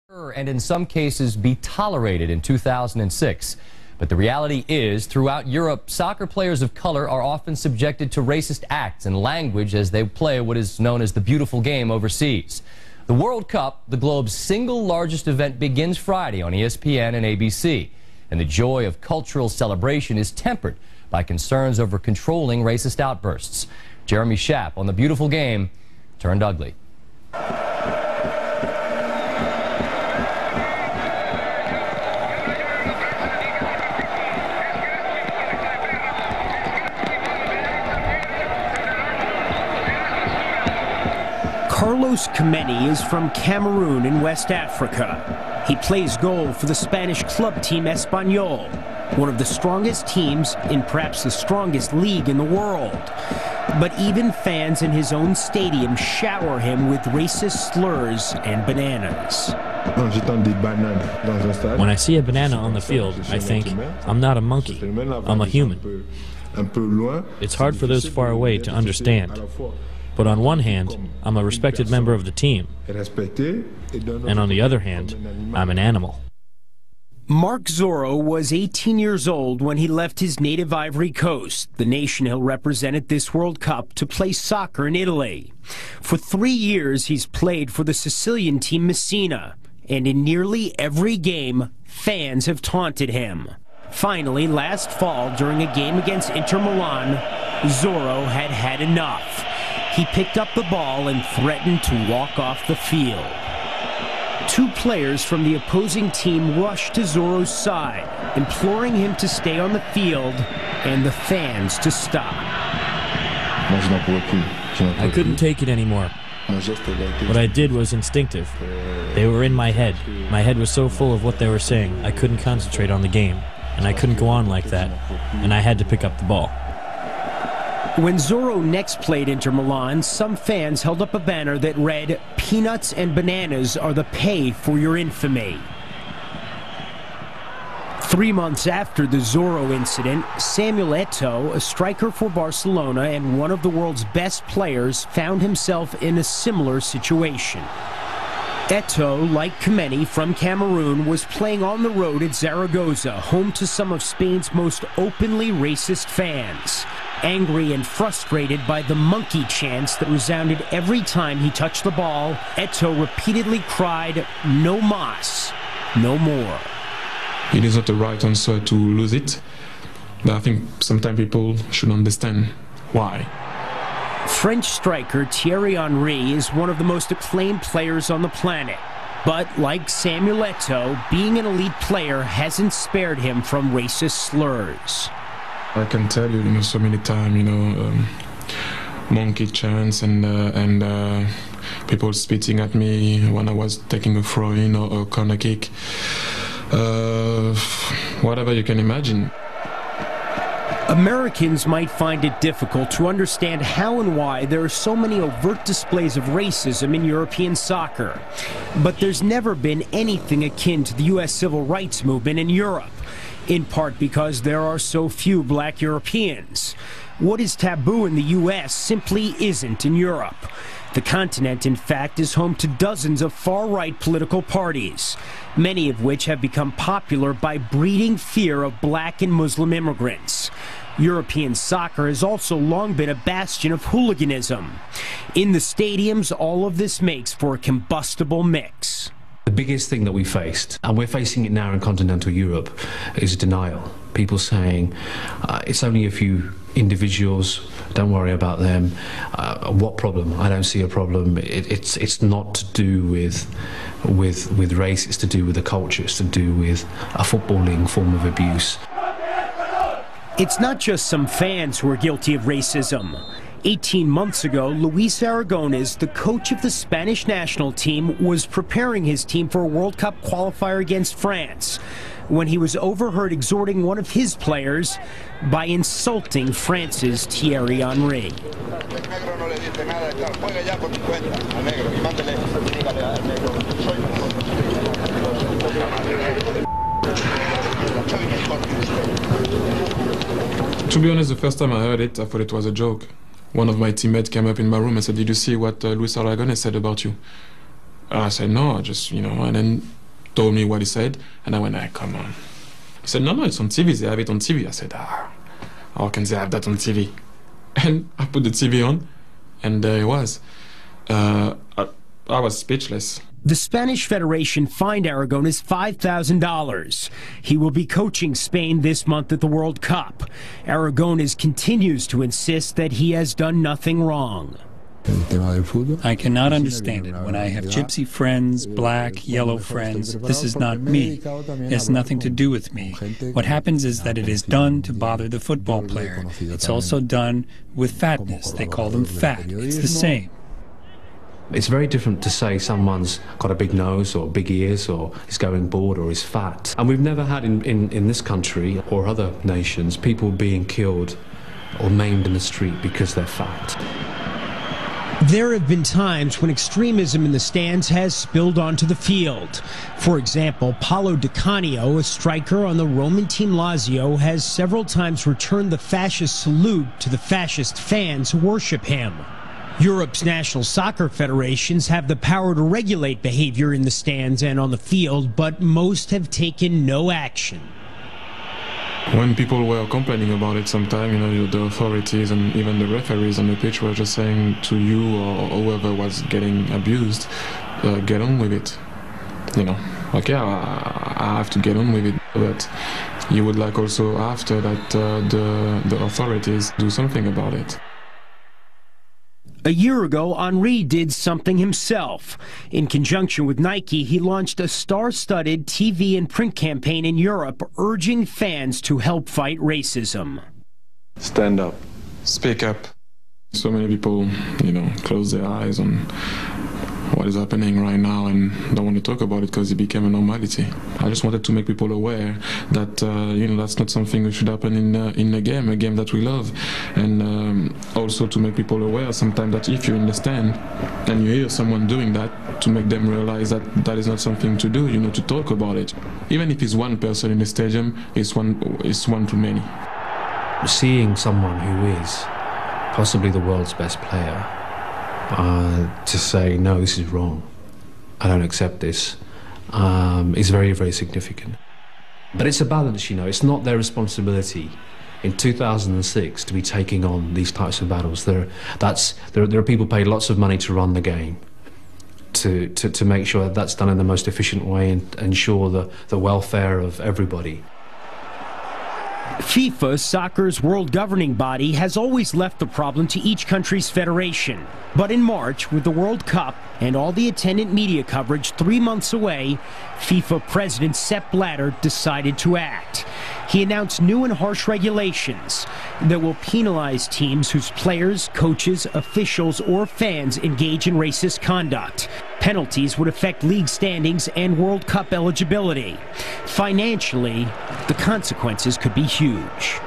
and in some cases be tolerated in 2006. But the reality is, throughout Europe, soccer players of color are often subjected to racist acts and language as they play what is known as the beautiful game overseas. The World Cup, the globe's single largest event, begins Friday on ESPN and ABC. And the joy of cultural celebration is tempered by concerns over controlling racist outbursts. Jeremy Schaap on the beautiful game turned ugly. Carlos Kameni is from Cameroon in West Africa. He plays goal for the Spanish club team Espanyol, one of the strongest teams in perhaps the strongest league in the world. But even fans in his own stadium shower him with racist slurs and bananas. When I see a banana on the field, I think, I'm not a monkey, I'm a human. It's hard for those far away to understand. But on one hand, I'm a respected member of the team, and on the other hand, I'm an animal. Mark Zorro was 18 years old when he left his native Ivory Coast, the nation he'll represent at this World Cup, to play soccer in Italy. For 3 years, he's played for the Sicilian team Messina, and in nearly every game, fans have taunted him. Finally, last fall, during a game against Inter Milan, Zorro had had enough. He picked up the ball and threatened to walk off the field. 2 players from the opposing team rushed to Zorro's side, imploring him to stay on the field and the fans to stop. I couldn't take it anymore. What I did was instinctive. They were in my head. My head was so full of what they were saying, I couldn't concentrate on the game. And I couldn't go on like that. And I had to pick up the ball. When Zorro next played Inter Milan, some fans held up a banner that read, "Peanuts and bananas are the pay for your infamy." 3 months after the Zorro incident, Samuel Eto'o, a striker for Barcelona and one of the world's best players, found himself in a similar situation. Eto'o, like Kameni from Cameroon, was playing on the road at Zaragoza, home to some of Spain's most openly racist fans. Angry and frustrated by the monkey chants that resounded every time he touched the ball, Eto'o repeatedly cried, "No mas, no more." It is not the right answer to lose it, but I think sometimes people should understand why. French striker Thierry Henry is one of the most acclaimed players on the planet. But like Samuel Eto'o, being an elite player hasn't spared him from racist slurs. I can tell you, so many times, monkey chants and people spitting at me when I was taking a throw-in or a corner kick. Whatever you can imagine. Americans might find it difficult to understand how and why there are so many overt displays of racism in European soccer. But there's never been anything akin to the U.S. civil rights movement in Europe, in part because there are so few black Europeans. What is taboo in the U.S. simply isn't in Europe. The continent, in fact, is home to dozens of far-right political parties, many of which have become popular by breeding fear of black and Muslim immigrants. European soccer has also long been a bastion of hooliganism. In the stadiums, all of this makes for a combustible mix. The biggest thing that we faced, and we're facing it now in continental Europe, is denial. People saying, it's only a few individuals, don't worry about them. What problem? I don't see a problem. It's not to do with race, it's to do with the culture, it's to do with a footballing form of abuse. It's not just some fans who are guilty of racism. 18 months ago, Luis Aragonés, the coach of the Spanish national team, was preparing his team for a World Cup qualifier against France when he was overheard exhorting one of his players by insulting France's Thierry Henry. To be honest, the first time I heard it, I thought it was a joke. One of my teammates came up in my room and said, "Did you see what Luis Aragonés said about you?" I said, no, just, and then told me what he said, and I went, come on. He said, no, it's on TV, they have it on TV. I said, how can they have that on TV? And I put the TV on, and there it was. I was speechless. The Spanish Federation fined Aragones $5,000. He will be coaching Spain this month at the World Cup. Aragones continues to insist that he has done nothing wrong. I cannot understand it. When I have gypsy friends, black, yellow friends, this is not me. It has nothing to do with me. What happens is that it is done to bother the football player. It's also done with fatness. They call them fat. It's the same. It's very different to say someone's got a big nose or big ears or is going bald or is fat. And we've never had in this country or other nations people being killed or maimed in the street because they're fat. There have been times when extremism in the stands has spilled onto the field. For example, Paulo Di Canio, a striker on the Roman team Lazio, has several times returned the fascist salute to the fascist fans who worship him. Europe's national soccer federations have the power to regulate behavior in the stands and on the field, but most have taken no action. When people were complaining about it sometimes, the authorities and even the referees on the pitch were just saying to you or whoever was getting abused, get on with it. Okay, I have to get on with it, but you would like also after that the authorities do something about it. A year ago, Henry did something himself. In conjunction with Nike, he launched a star-studded TV and print campaign in Europe urging fans to help fight racism. Stand up. Speak up. So many people, close their eyes on what is happening right now and don't want to talk about it because it became a normality. I just wanted to make people aware that that's not something that should happen in a game that we love, and also to make people aware sometimes that if you understand and you hear someone doing that, to make them realize that that is not something to do, to talk about it. Even if it's one person in the stadium, it's one too many. Seeing someone who is possibly the world's best player to say, no, this is wrong, I don't accept this, is very, very significant. But it's a balance, it's not their responsibility in 2006 to be taking on these types of battles. There are people paid lots of money to run the game, to make sure that that's done in the most efficient way and ensure the welfare of everybody. FIFA, soccer's world governing body, has always left the problem to each country's federation. But in March, with the World Cup and all the attendant media coverage 3 months away, FIFA President Sepp Blatter decided to act. He announced new and harsh regulations that will penalize teams whose players, coaches, officials, or fans engage in racist conduct. Penalties would affect league standings and World Cup eligibility. Financially, the consequences could be huge.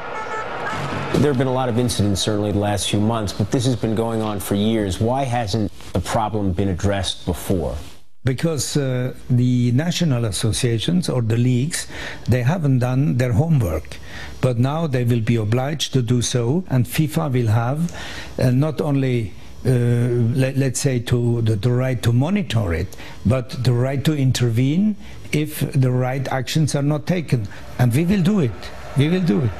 There have been a lot of incidents, certainly, the last few months, but this has been going on for years. Why hasn't the problem been addressed before? Because the national associations or the leagues, they haven't done their homework. But now they will be obliged to do so, and FIFA will have not only let's say the right to monitor it, but the right to intervene if the right actions are not taken. And we will do it. We will do it.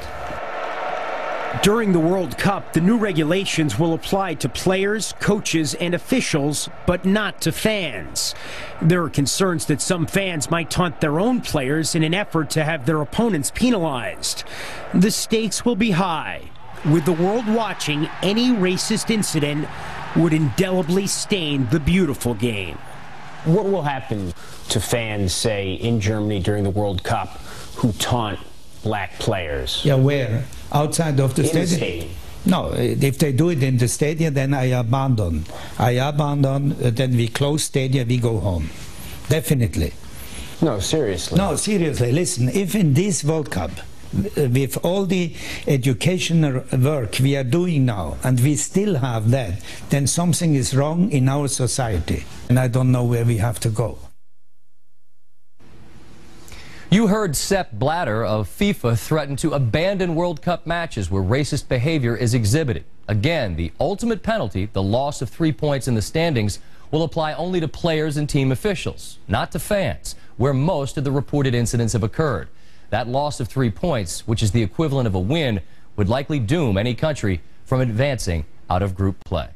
During the World Cup, the new regulations will apply to players, coaches, and officials, but not to fans. There are concerns that some fans might taunt their own players in an effort to have their opponents penalized. The stakes will be high. With the world watching, any racist incident would indelibly stain the beautiful game. What will happen to fans, say, in Germany during the World Cup who taunt black players? Yeah, where? Outside of the stadium? In the stadium. No, if they do it in the stadium, then I abandon. Then we close stadium, we go home. Definitely. No, seriously. No, seriously. Listen, if in this World Cup, with all the educational work we are doing now, and we still have that, then something is wrong in our society. And I don't know where we have to go. You heard Sepp Blatter of FIFA threaten to abandon World Cup matches where racist behavior is exhibited. Again, the ultimate penalty, the loss of 3 points in the standings, will apply only to players and team officials, not to fans, where most of the reported incidents have occurred. That loss of 3 points, which is the equivalent of a win, would likely doom any country from advancing out of group play.